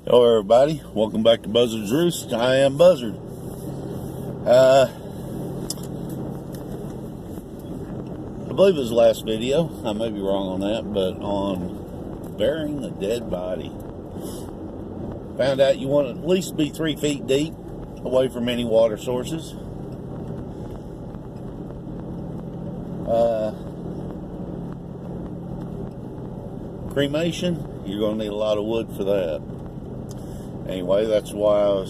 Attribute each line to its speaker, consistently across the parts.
Speaker 1: Hello everybody, welcome back to Buzzard-Roost. I am Buzzard. I believe it was the last video, I may be wrong on that, but on burying a dead body. Found out you want to at least be 3 feet deep, away from any water sources. Cremation, you're going to need a lot of wood for that. Anyway, that's why I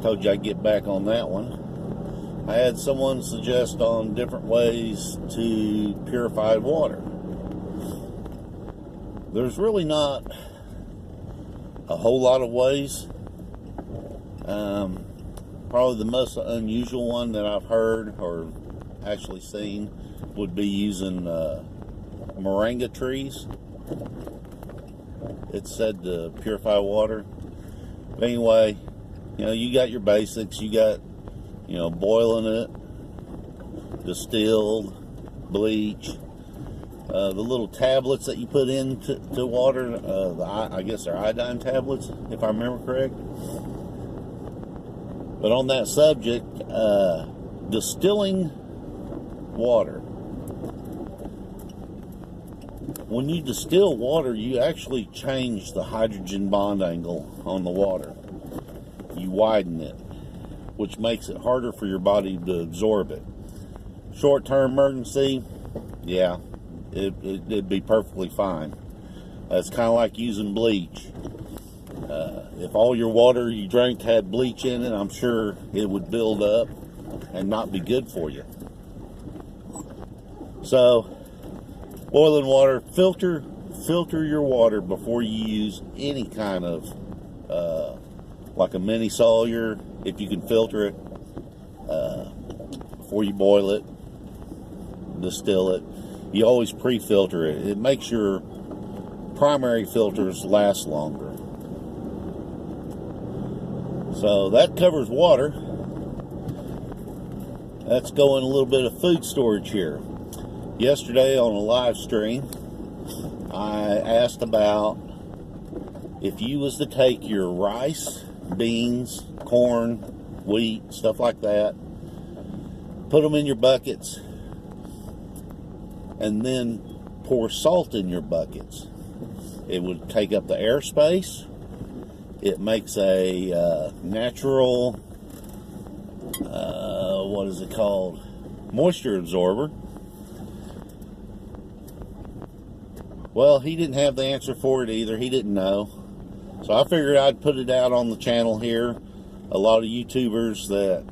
Speaker 1: told you I'd get back on that one. I had someone suggest on different ways to purify water. There's really not a whole lot of ways. Probably the most unusual one that I've heard or actually seen would be using moringa trees. It's said to purify water. But anyway, you got your basics. You got, boiling it, distilled, bleach, the little tablets that you put into water. I guess they're iodine tablets, if I remember correct. But on that subject, distilling water. When you distill water, you actually change the hydrogen bond angle on the water. You widen it, which makes it harder for your body to absorb it. Short-term emergency, yeah, it'd be perfectly fine. It's kind of like using bleach. If all your water you drank had bleach in it, I'm sure it would build up and not be good for you. So, boiling water, filter your water before you use any kind of, like a mini Sawyer, if you can filter it, before you boil it, distill it. You always pre-filter it. It makes your primary filters last longer. So that covers water. Let's go in a little bit of food storage here. Yesterday on a live stream, I asked about if you was to take your rice, beans, corn, wheat, stuff like that, put them in your buckets, and then pour salt in your buckets. It would take up the airspace. It makes a natural, what is it called? Moisture absorber. Well, he didn't have the answer for it either. He didn't know. So I figured I'd put it out on the channel here. A lot of YouTubers that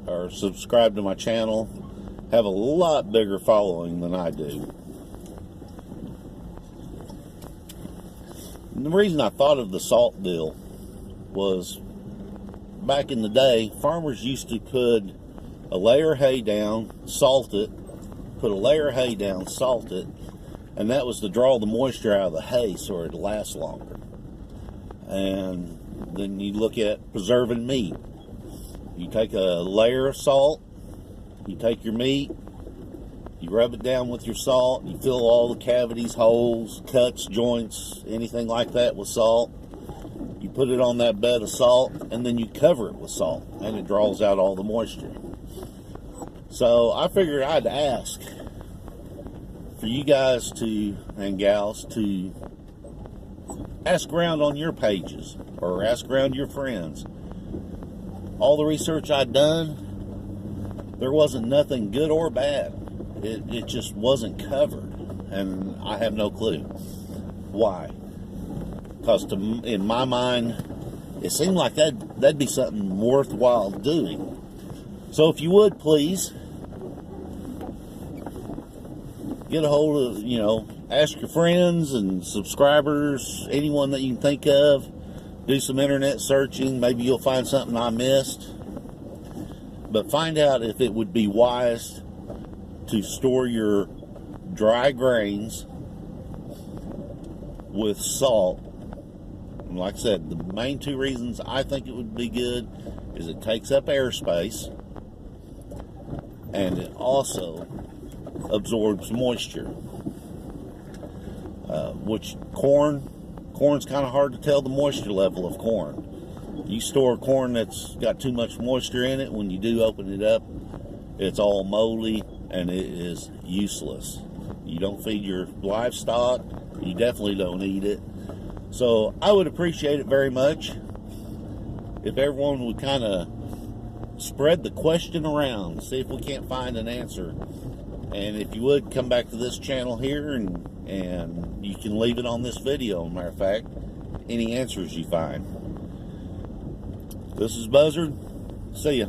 Speaker 1: are subscribed to my channel have a lot bigger following than I do. And the reason I thought of the salt deal was back in the day, farmers used to put a layer of hay down, salt it, put a layer of hay down, salt it, and that was to draw the moisture out of the hay so it'd last longer. And then you look at preserving meat. You take a layer of salt, you take your meat, you rub it down with your salt, you fill all the cavities, holes, cuts, joints, anything like that with salt. You put it on that bed of salt, and then you cover it with salt, and it draws out all the moisture. So I figured I'd ask for you guys to, and gals, to ask around on your pages or ask around your friends. All the research I'd done, there wasn't nothing good or bad. It just wasn't covered, and I have no clue why. Because in my mind, it seemed like that'd be something worthwhile doing. So if you would, please get a hold of, ask your friends and subscribers, anyone that you can think of. Do some internet searching. Maybe you'll find something I missed. But find out if it would be wise to store your dry grains with salt. And like I said, the main two reasons I think it would be good is it takes up airspace, and it also absorbs moisture. Which corn, Corn's kind of hard to tell the moisture level of corn. You store corn that's got too much moisture in it, when you do open it up, it's all moldy and it is useless. You don't feed your livestock, you definitely don't eat it. So I would appreciate it very much if everyone would kind of spread the question around, see if we can't find an answer. And if you would, come back to this channel here and you can leave it on this video, matter of fact, any answers you find. This is Buzzard. See ya.